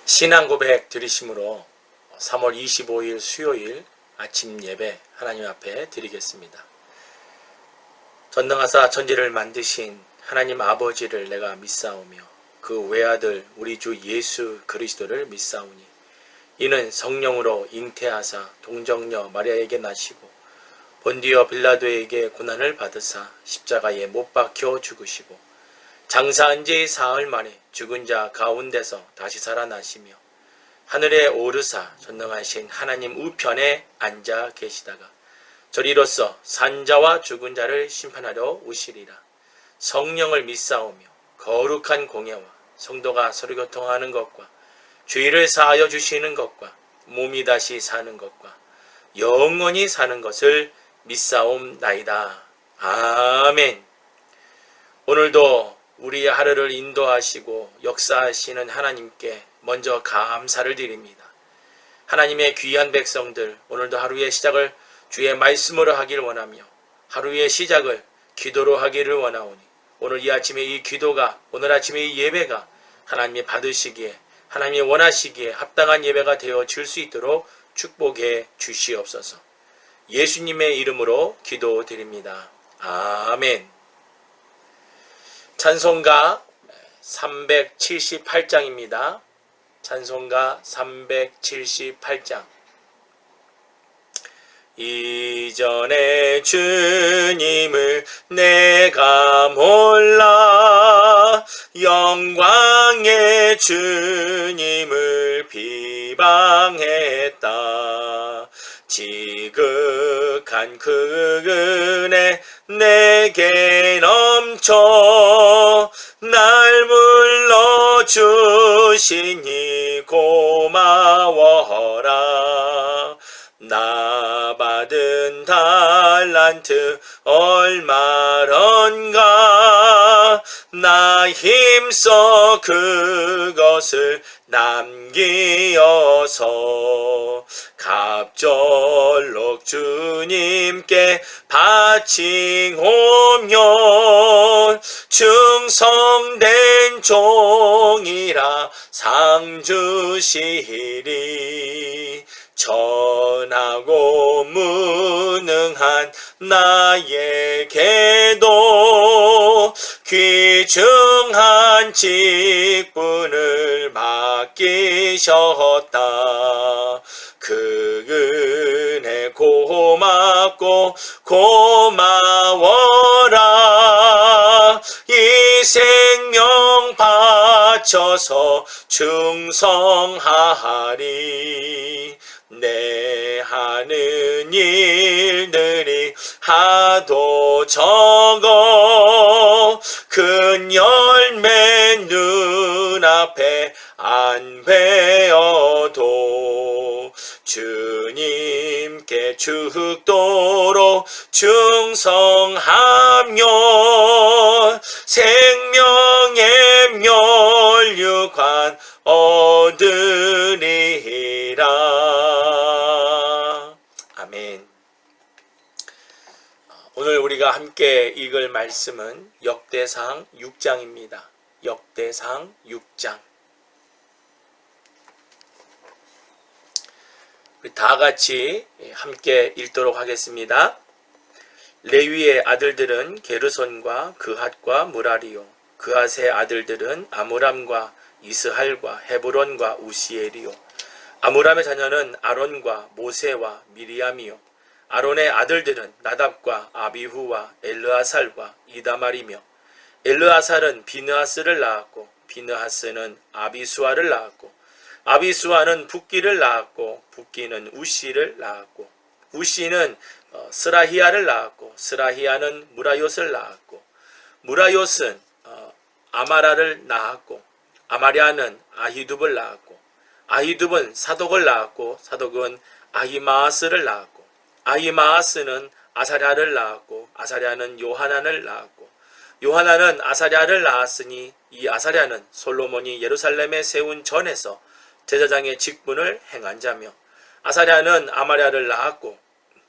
신앙 고백 드리심으로 3월 25일 수요일 아침 예배 하나님 앞에 드리겠습니다. 전능하사 천지를 만드신 하나님 아버지를 내가 믿사오며 그 외아들 우리 주 예수 그리스도를 믿사오니 이는 성령으로 잉태하사 동정녀 마리아에게 나시고 본디오 빌라도에게 고난을 받으사 십자가에 못 박혀 죽으시고 장사한 지 사흘 만에 죽은 자 가운데서 다시 살아나시며 하늘에 오르사 전능하신 하나님 우편에 앉아 계시다가 저리로서 산자와 죽은 자를 심판하러 오시리라. 성령을 믿사오며 거룩한 공예와 성도가 서로 교통하는 것과 죄를 사하여 주시는 것과 몸이 다시 사는 것과 영원히 사는 것을 믿사옵나이다. 아멘. 오늘도 우리의 하루를 인도하시고 역사하시는 하나님께 먼저 감사를 드립니다. 하나님의 귀한 백성들, 오늘도 하루의 시작을 주의 말씀으로 하기를 원하며 하루의 시작을 기도로 하기를 원하오니 오늘 이 아침에 이 기도가, 오늘 아침에 이 예배가 하나님이 받으시기에, 하나님이 원하시기에 합당한 예배가 되어질 수 있도록 축복해 주시옵소서. 예수님의 이름으로 기도드립니다. 아멘. 찬송가 378장입니다. 찬송가 378장. 이전에 주님을 내가 몰라 영광의 주님을 비방했다. 지극한 그 은혜 내게 넘쳐 날 불러주시니 고마워라. 나 받은 달란트 얼마런가 나 힘써 그것을 남기어서 갑절록 주님께 바치오면 충성된 종이라 상 주시리. 전하고 무능한 나에게도 귀중한 직분을 맡기셨다. 그 은혜 고맙고 고마워라. 이 생명 바쳐서 충성하리. 내 하는 일들이 하도 적어 큰 열매 눈앞에 안 베어도 주님께 죽도록 충성하며 생명의 멸류관 얻으리라. 아멘. 오늘 우리가 함께 읽을 말씀은 역대상 6장입니다. 역대상 6장. 우리 다 같이 함께 읽도록 하겠습니다. 레위의 아들들은 게르손과 그핫과 무라리요. 그핫의 아들들은 아므람과 이스할과 헤브론과 우시엘이요. 아므람의 자녀는 아론과 모세와 미리암이요. 아론의 아들들은 나답과 아비후와 엘르아살과 이다말이며 엘르아살은 비느하스를 낳았고 비느하스는 아비수아를 낳았고 아비수아는 붓기를 낳았고 붓기는 우시를 낳았고 우시는 스라히야를 낳았고 스라히야는 무라요스를 낳았고 무라요스는 아마라를 낳았고 아마랴는 아히둡을 낳았고 아히둡은 사독을 낳았고 사독은 아히마아스를 낳았고 아히마아스는 아사랴를 낳았고 아사랴는 요하난을 낳았고 요하난은 아사랴를 낳았으니 이 아사랴는 솔로몬이 예루살렘에 세운 전에서 제사장의 직분을 행한 자며 아사랴는 아마랴를 낳았고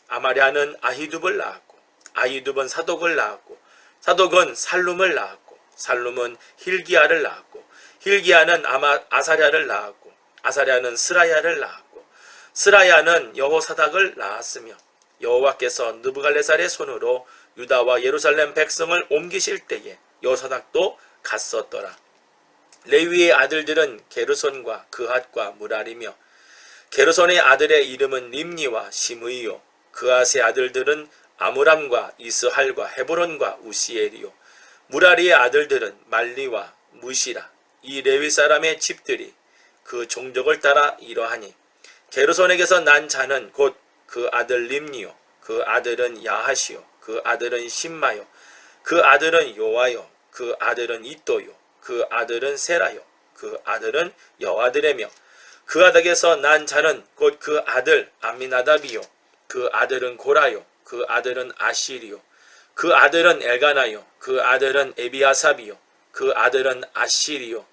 아마랴는 아히둡을 낳았고 아히둡은 사독을 낳았고 사독은 살룸을 낳았고 살룸은 힐기야를 낳았고 힐기야는 아사랴를 낳았고 아사랴는 스라야를 낳았고 스라야는 여호사닥을 낳았으며 여호와께서 느부갈네살의 손으로 유다와 예루살렘 백성을 옮기실 때에 여호사닥도 갔었더라. 레위의 아들들은 게르손과 그핫과 무랄이며 게르손의 아들의 이름은 림니와 시므이요 그핫의 아들들은 아므람과 이스할과 헤브론과 우시엘이요 무라리의 아들들은 말리와 무시라. 이 레위 사람의 집들이 그 종족을 따라 이러하니 게르손에게서 난 자는 곧 그 아들 림니요 그 아들은 야하시요 그 아들은 심마요 그 아들은 요아요 그 아들은 이또요 그 아들은 세라요 그 아들은 여아들에며 그 아들에게서 난 자는 곧 그 아들 암미나답이요 그 아들은 고라요 그 아들은 아시리요 그 아들은 엘가나요 그 아들은 에비아삽이요 그 아들은 아시리요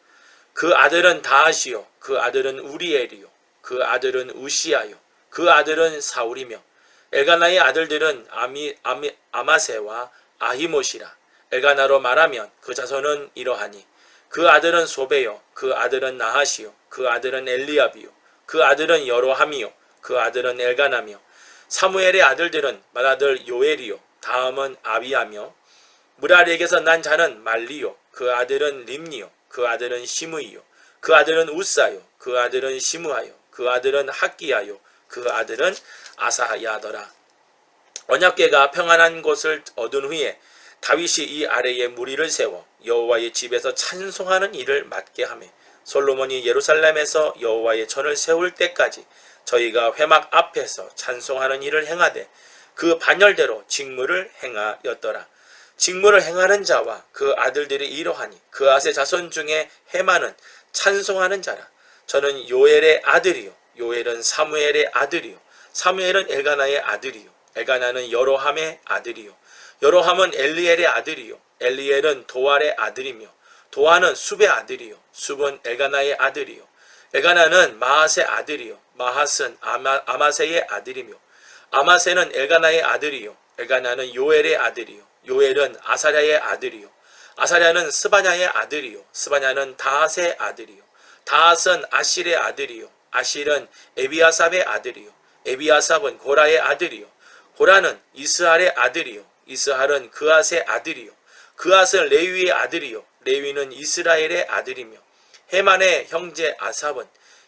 그 아들은 다하시요 그 아들은 우리엘이요 그 아들은 우시아요 그 아들은 사울이며 엘가나의 아들들은 아마세와 아히못이라. 엘가나로 말하면 그 자손은 이러하니 그 아들은 소베요 그 아들은 나하시요 그 아들은 엘리압이요 그 아들은 여로함이요 그 아들은 엘가나며 사무엘의 아들들은 맏아들 요엘이요 다음은 아비야며 무라리에게서 난 자는 말리요 그 아들은 림니요 그 아들은 시므이요 그 아들은 우사요 그 아들은 시므하요 그 아들은 학기야요 그 아들은 아사야더라. 언약궤가 평안한 곳을 얻은 후에 다윗이 이 아래에 무리를 세워 여호와의 집에서 찬송하는 일을 맡게 하며 솔로몬이 예루살렘에서 여호와의 전을 세울 때까지 저희가 회막 앞에서 찬송하는 일을 행하되 그 반열대로 직무를 행하였더라. 직무를 행하는 자와 그 아들들이 이러하니 그앗의 자손 중에 헤만은 찬송하는 자라. 저는 요엘의 아들이요 요엘은 사무엘의 아들이요 사무엘은 엘가나의 아들이요 엘가나는 여로함의 아들이요 여로함은 엘리엘의 아들이요 엘리엘은 도알의 아들이며 도알은 숲의 아들이요 숲은 엘가나의 아들이요 엘가나는 마핫의 아들이요 마핫은 아마세의 아들이며 아마세는 엘가나의 아들이요 엘가나는 요엘의 아들이요 요엘은 아사랴의 아들이요 아사랴는 스바냐의 아들이요 스바냐는 다핫의 아들이요 다핫은 아실의 아들이요 아실은 에비아삽의 아들이요 에비아삽은 고라의 아들이요 고라는 이스할의 아들이요 이스할은 그앗의 아들이요 그앗은 레위의 아들이요 레위는 이스라엘의 아들이며 헤만의 형제 아삽은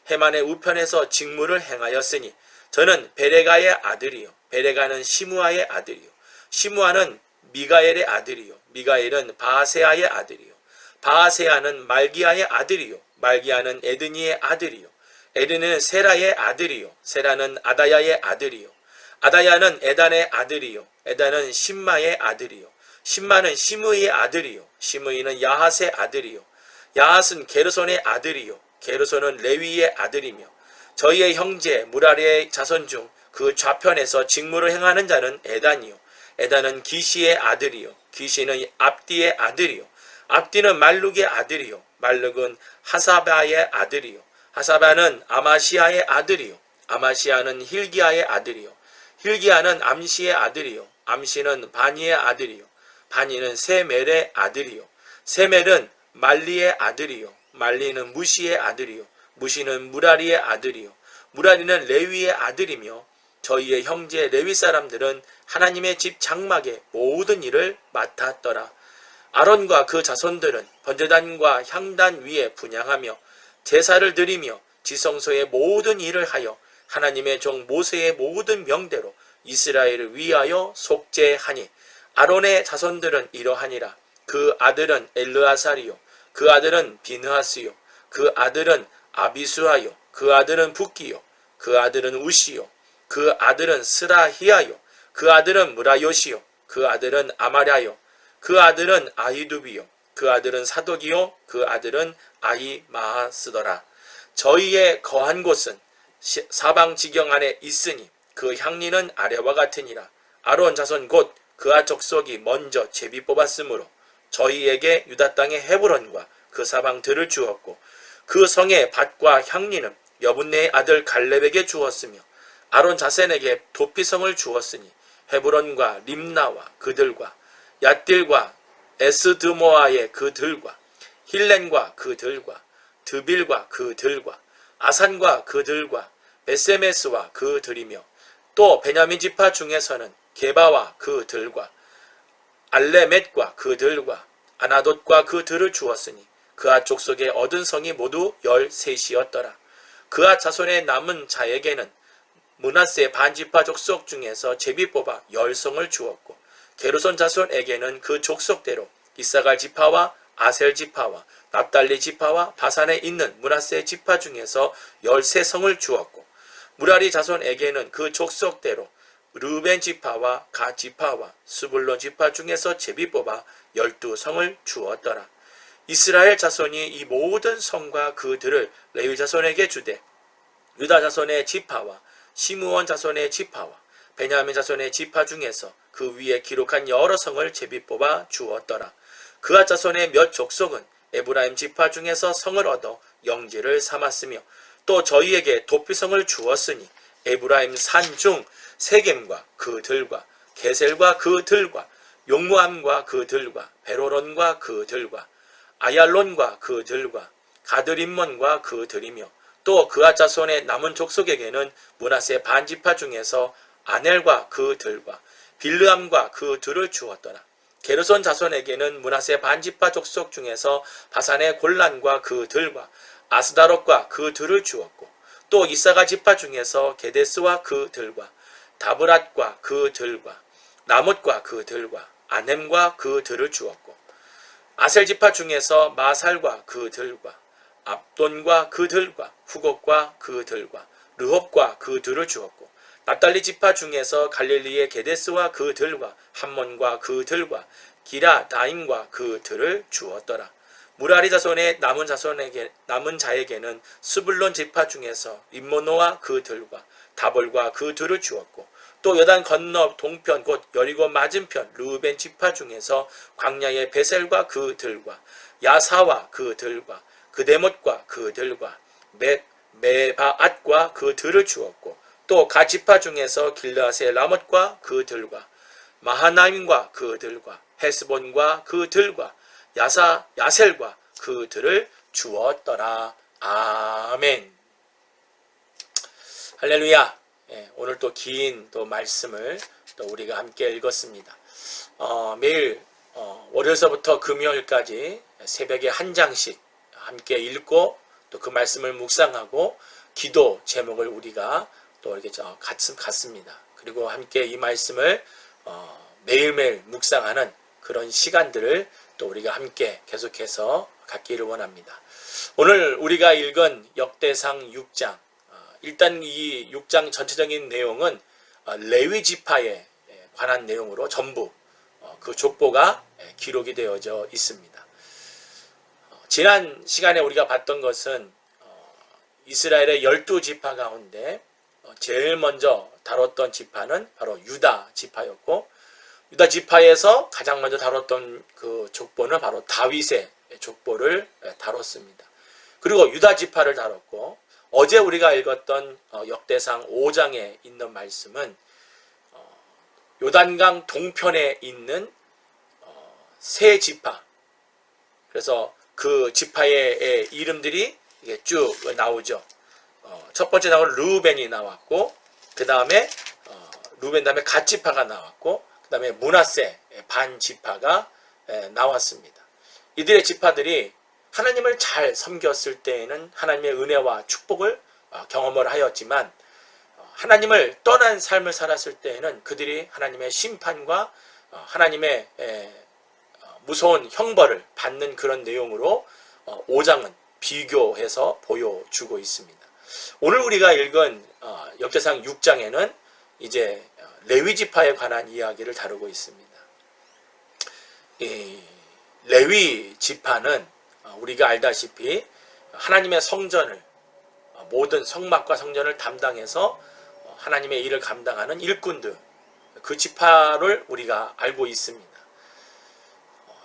헤만의 우편에서 직무를 행하였으니 저는 베레가의 아들이요 베레가는 시므아의 아들이요 시므아는 미가엘의 아들이요 미가엘은 바하세아의 아들이요 바하세아는 말기야의 아들이요 말기야는 에드니의 아들이요 에드니는 세라의 아들이요 세라는 아다야의 아들이요 아다야는 에단의 아들이요 에단은 심마의 아들이요 심마는 시므이의 아들이요 시므이는 야핫의 아들이요 야핫은 게르손의 아들이요 게르손은 레위의 아들이며 저희의 형제 무라리의 자손 중 그 좌편에서 직무를 행하는 자는 에단이요 에단은 기시의 아들이요 기시는 압디의 아들이요 압디는 말룩의 아들이요 말룩은 하사바의 아들이요 하사바는 아마시아의 아들이요 아마시아는 힐기야의 아들이요 힐기야는 암시의 아들이요 암시는 바니의 아들이요 바니는 세멜의 아들이요 세멜은 말리의 아들이요 말리는 무시의 아들이요 무시는 무라리의 아들이요 무라리는 레위의 아들이며 저희의 형제 레위 사람들은 하나님의 집 장막의 모든 일을 맡았더라. 아론과 그 자손들은 번제단과 향단 위에 분향하며 제사를 드리며 지성소의 모든 일을 하여 하나님의 종 모세의 모든 명대로 이스라엘을 위하여 속죄하니 아론의 자손들은 이러하니라. 그 아들은 엘르아살이요 그 아들은 비느하스요 그 아들은 아비수아요 그 아들은 붓기요 그 아들은 우시요 그 아들은 스라히아요 그 아들은 무라요시요 그 아들은 아마랴요 그 아들은 아히두비요 그 아들은 사독이요 그 아들은 아히마하스더라. 저희의 거한 곳은 사방 지경 안에 있으니 그 향리는 아래와 같으니라. 아론 자손 곧 그아 족속이 먼저 제비 뽑았으므로 저희에게 유다 땅의 헤브론과 그 사방 들을 주었고 그 성의 밭과 향리는 여분네의 아들 갈렙에게 주었으며 아론 자손에게 도피성을 주었으니 헤브론과 림나와 그들과 얏딜과 에스드모아의 그들과 힐렌과 그들과 드빌과 그들과 아산과 그들과 베세메스와 그들이며 또 베냐민 지파 중에서는 게바와 그들과 알레멧과 그들과 아나돗과 그들을 주었으니 그앗 족속에 얻은 성이 모두 13이었더라. 그앗 자손의 남은 자에게는 므낫세 반지파 족속 중에서 제비 뽑아 10성을 주었고 게르손 자손에게는 그 족속대로 이사갈 지파와 아셀 지파와 납달리 지파와 바산에 있는 므낫세 지파 중에서 13성을 주었고 무라리 자손에게는 그 족속대로 르벤 지파와 갓 지파와 스불론 지파 중에서 제비 뽑아 12성을 주었더라. 이스라엘 자손이 이 모든 성과 그들을 레위 자손에게 주되 유다 자손의 지파와 시므온 자손의 지파와 베냐민 자손의 지파 중에서 그 위에 기록한 여러 성을 제비 뽑아 주었더라. 그앗 자손의 몇 족속은 에브라임 지파 중에서 성을 얻어 영지를 삼았으며 또 저희에게 도피성을 주었으니 에브라임 산중 세겜과 그들과 게셀과 그들과 용무암과 그들과 베로론과 그들과 아얄론과 그들과 가드림몬과 그들이며 또 그앗 자손의 남은 족속에게는 므낫세 반지파 중에서 아넬과 그들과 빌르암과 그들을 주었더라. 게르손 자손에게는 므낫세 반지파 족속 중에서 바산의 골란과 그들과 아스다롯과 그들을 주었고 또 이사갈 지파 중에서 게데스와 그들과 다브랏과 그들과 나못과 그들과 아넴과 그들을 주었고 아셀 지파 중에서 마살과 그들과 압돈과 그들과 후곡과 그들과 르홉과 그들을 주었고 납달리 지파 중에서 갈릴리의 게데스와 그들과 함몬과 그들과 기라다임과 그들을 주었더라. 무라리 자손의 남은 자에게는 스불론 지파 중에서 림모노와 그들과 다볼과 그들을 주었고 또 요단 건너 동편 곧 여리고 맞은편 르우벤 지파 중에서 광야의 베셀과 그들과 야사와 그들과 그데못과 그들과 메바앗과 그들을 주었고 또 갓 지파 중에서 길르앗의 라못과 그들과 마하나임과 그들과 헤스본과 그들과 야셀과 그들을 주었더라. 아멘. 할렐루야. 오늘 또 긴 또 말씀을 또 우리가 함께 읽었습니다. 매일 월요일서부터 금요일까지 새벽에 한 장씩 함께 읽고 또 그 말씀을 묵상하고 기도 제목을 우리가 또 이렇게 갖습니다. 그리고 함께 이 말씀을 매일매일 묵상하는 그런 시간들을 또 우리가 함께 계속해서 갖기를 원합니다. 오늘 우리가 읽은 역대상 6장, 일단 이 6장 전체적인 내용은 레위 지파에 관한 내용으로 전부 그 족보가 기록이 되어져 있습니다. 지난 시간에 우리가 봤던 것은 이스라엘의 12지파 가운데 제일 먼저 다뤘던 지파는 바로 유다 지파였고 유다 지파에서 가장 먼저 다뤘던 그 족보는 바로 다윗의 족보를 다뤘습니다. 그리고 유다 지파를 다뤘고 어제 우리가 읽었던 역대상 5장에 있는 말씀은 요단강 동편에 있는 세 지파, 그래서 그 지파의 이름들이 쭉 나오죠. 첫 번째 나온 르우벤이 나왔고 그 다음에 르우벤 다음에 갓 지파가 나왔고 그 다음에 므낫세 반 지파가 나왔습니다. 이들의 지파들이 하나님을 잘 섬겼을 때에는 하나님의 은혜와 축복을 경험을 하였지만 하나님을 떠난 삶을 살았을 때에는 그들이 하나님의 심판과 하나님의 무서운 형벌을 받는 그런 내용으로 5장은 비교해서 보여주고 있습니다. 오늘 우리가 읽은 역대상 6장에는 이제 레위 지파에 관한 이야기를 다루고 있습니다. 이 레위 지파는 우리가 알다시피 하나님의 성전을 모든 성막과 성전을 담당해서 하나님의 일을 감당하는 일꾼들, 그 지파를 우리가 알고 있습니다.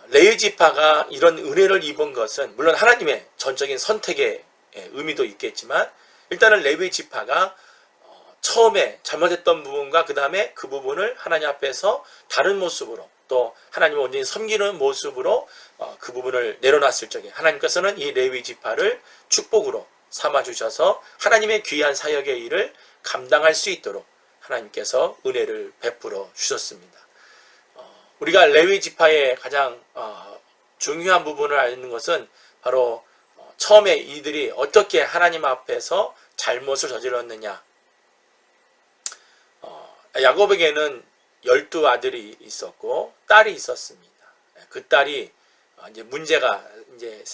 레위 지파가 이런 은혜를 입은 것은 물론 하나님의 전적인 선택의 의미도 있겠지만 일단은 레위 지파가 처음에 잘못했던 부분과 그 다음에 그 부분을 하나님 앞에서 다른 모습으로 또 하나님을 온전히 섬기는 모습으로 그 부분을 내려놨을 적에 하나님께서는 이 레위 지파를 축복으로 삼아주셔서 하나님의 귀한 사역의 일을 감당할 수 있도록 하나님께서 은혜를 베풀어 주셨습니다. 우리가 레위 지파의 가장 중요한 부분을 아는 것은 바로 처음에 이들이 어떻게 하나님 앞에서 잘못을 저질렀느냐. 야곱에게는 12아들이 있었고 딸이 있었습니다. 그 딸이 이제 문제가 이제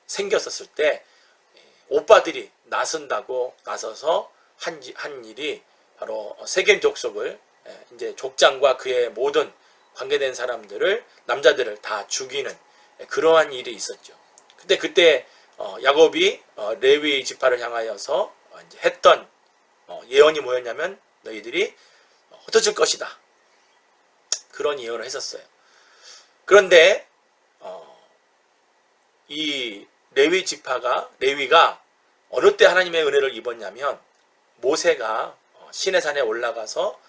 생겼었을 때 오빠들이 나선다고 나서서 한 일이 바로 세겜 족속을 이제 족장과 그의 모든 관계된 사람들을 남자들을 다 죽이는 그러한 일이 있었죠. 근데 그때 야곱이 레위 지파를 향하여서 이제 했던 예언이 뭐였냐면 너희들이 흩어질 것이다. 그런 예언을 했었어요. 그런데 이 레위가 어느 때 하나님의 은혜를 입었냐면 모세가 시내산에 올라가서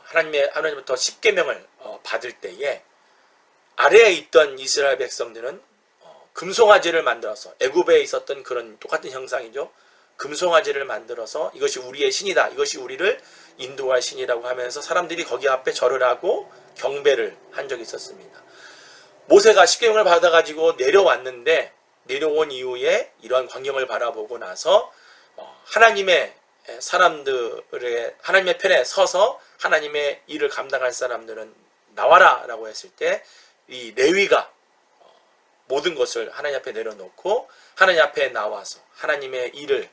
하나님부터 십계명을 받을 때에 아래에 있던 이스라엘 백성들은 금송아지를 만들어서 애굽에 있었던 그런 똑같은 형상이죠. 금송아지를 만들어서 이것이 우리의 신이다. 이것이 우리를 인도할 신이라고 하면서 사람들이 거기 앞에 절을 하고 경배를 한 적이 있었습니다. 모세가 십계명을 받아가지고 내려왔는데 내려온 이후에 이러한 광경을 바라보고 나서 하나님의 편에 서서 하나님의 일을 감당할 사람들은 나와라 라고 했을 때 이 레위가 모든 것을 하나님 앞에 내려놓고 하나님 앞에 나와서 하나님의 일을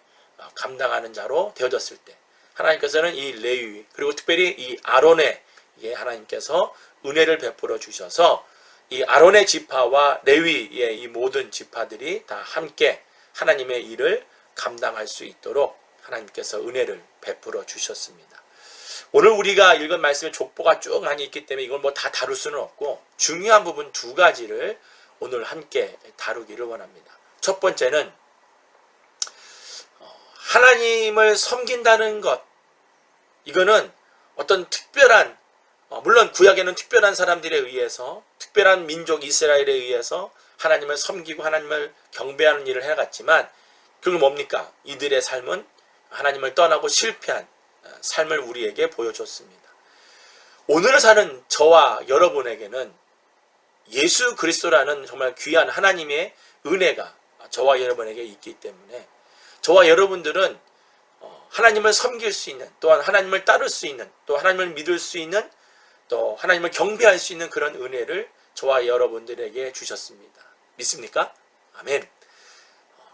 감당하는 자로 되어졌을 때 하나님께서는 이 레위 그리고 특별히 이 아론에게 하나님께서 은혜를 베풀어 주셔서 이 아론의 지파와 레위의 이 모든 지파들이 다 함께 하나님의 일을 감당할 수 있도록 하나님께서 은혜를 베풀어 주셨습니다. 오늘 우리가 읽은 말씀에 족보가 쭉 많이 있기 때문에 이걸 뭐 다 다룰 수는 없고 중요한 부분 두 가지를 오늘 함께 다루기를 원합니다. 첫 번째는 하나님을 섬긴다는 것. 이거는 어떤 특별한 물론 구약에는 특별한 사람들에 의해서 특별한 민족 이스라엘에 의해서 하나님을 섬기고 하나님을 경배하는 일을 해갔지만 그건 뭡니까? 이들의 삶은 하나님을 떠나고 실패한 삶을 우리에게 보여줬습니다. 오늘 사는 저와 여러분에게는 예수 그리스도라는 정말 귀한 하나님의 은혜가 저와 여러분에게 있기 때문에 저와 여러분들은 하나님을 섬길 수 있는 또한 하나님을 따를 수 있는 또 하나님을 믿을 수 있는 또 하나님을 경배할 수 있는 그런 은혜를 저와 여러분들에게 주셨습니다. 믿습니까? 아멘.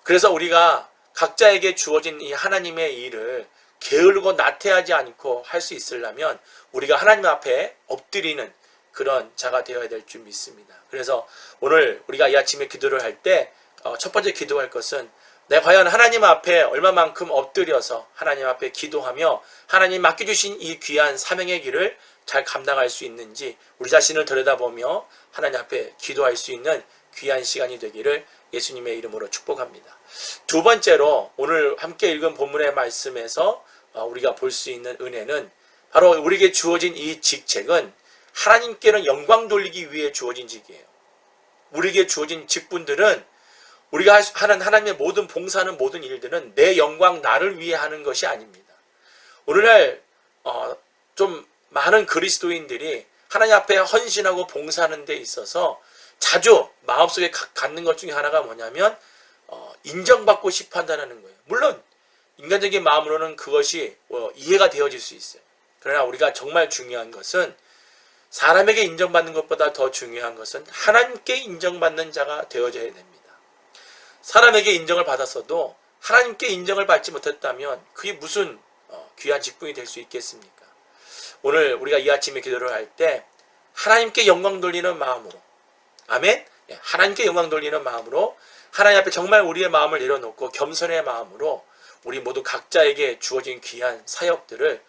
그래서 우리가 각자에게 주어진 이 하나님의 일을 게으르고 나태하지 않고 할 수 있으려면 우리가 하나님 앞에 엎드리는 그런 자가 되어야 될 줄 믿습니다. 그래서 오늘 우리가 이 아침에 기도를 할 때 첫 번째 기도할 것은 내가 과연 하나님 앞에 얼마만큼 엎드려서 하나님 앞에 기도하며 하나님 맡겨주신 이 귀한 사명의 길을 잘 감당할 수 있는지 우리 자신을 들여다보며 하나님 앞에 기도할 수 있는 귀한 시간이 되기를 예수님의 이름으로 축복합니다. 두 번째로 오늘 함께 읽은 본문의 말씀에서 우리가 볼 수 있는 은혜는 바로 우리에게 주어진 이 직책은 하나님께는 영광 돌리기 위해 주어진 직이에요. 우리에게 주어진 직분들은 우리가 하는 하나님의 모든 봉사하는 모든 일들은 내 영광 나를 위해 하는 것이 아닙니다. 오늘날 좀 많은 그리스도인들이 하나님 앞에 헌신하고 봉사하는 데 있어서 자주 마음속에 갖는 것 중에 하나가 뭐냐면 인정받고 싶어 한다는 거예요. 물론 인간적인 마음으로는 그것이 이해가 되어질 수 있어요. 그러나 우리가 정말 중요한 것은 사람에게 인정받는 것보다 더 중요한 것은 하나님께 인정받는 자가 되어져야 됩니다. 사람에게 인정을 받았어도 하나님께 인정을 받지 못했다면 그게 무슨 귀한 직분이 될 수 있겠습니까? 오늘 우리가 이 아침에 기도를 할 때 하나님께 영광 돌리는 마음으로 아멘? 하나님께 영광 돌리는 마음으로 하나님 앞에 정말 우리의 마음을 내려놓고 겸손의 마음으로 우리 모두 각자에게 주어진 귀한 사역들을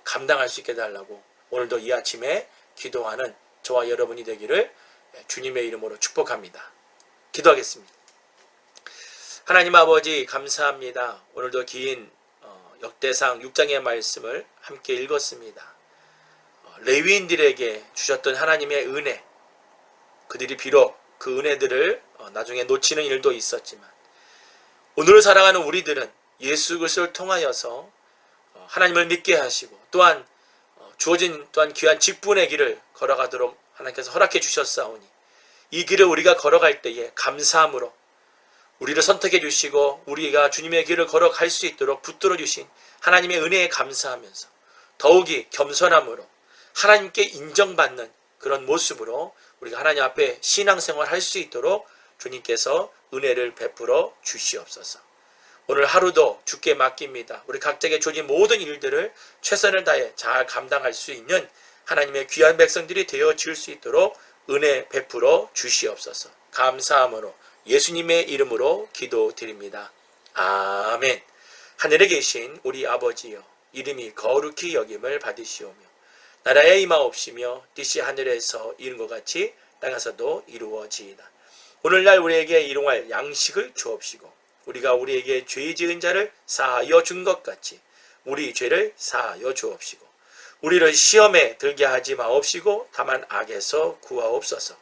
감당할 수 있게 해달라고 오늘도 이 아침에 기도하는 저와 여러분이 되기를 주님의 이름으로 축복합니다. 기도하겠습니다. 하나님 아버지 감사합니다. 오늘도 긴 역대상 6장의 말씀을 함께 읽었습니다. 레위인들에게 주셨던 하나님의 은혜, 그들이 비록 그 은혜들을 나중에 놓치는 일도 있었지만 오늘을 살아가는 우리들은 예수 그리스도를 통하여서 하나님을 믿게 하시고 또한 주어진 또한 귀한 직분의 길을 걸어가도록 하나님께서 허락해 주셨사오니 이 길을 우리가 걸어갈 때에 감사함으로 우리를 선택해 주시고 우리가 주님의 길을 걸어갈 수 있도록 붙들어 주신 하나님의 은혜에 감사하면서 더욱이 겸손함으로 하나님께 인정받는 그런 모습으로 우리가 하나님 앞에 신앙생활 할 수 있도록 주님께서 은혜를 베풀어 주시옵소서. 오늘 하루도 주께 맡깁니다. 우리 각자에게 주어진 모든 일들을 최선을 다해 잘 감당할 수 있는 하나님의 귀한 백성들이 되어질 수 있도록 은혜 베풀어 주시옵소서. 감사함으로 예수님의 이름으로 기도드립니다. 아멘. 하늘에 계신 우리 아버지여, 이름이 거룩히 여김을 받으시오며 나라에 임하옵시며 뜻이 하늘에서 이룬 것 같이 땅에서도 이루어지이다. 오늘날 우리에게 일용할 양식을 주옵시고 우리가 우리에게 죄 지은 자를 사하여 준 것 같이 우리 죄를 사하여 주옵시고 우리를 시험에 들게 하지 마옵시고 다만 악에서 구하옵소서.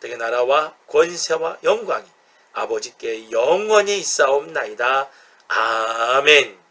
되게 나라와 권세와 영광이 아버지께 영원히 있사옵나이다. 아멘.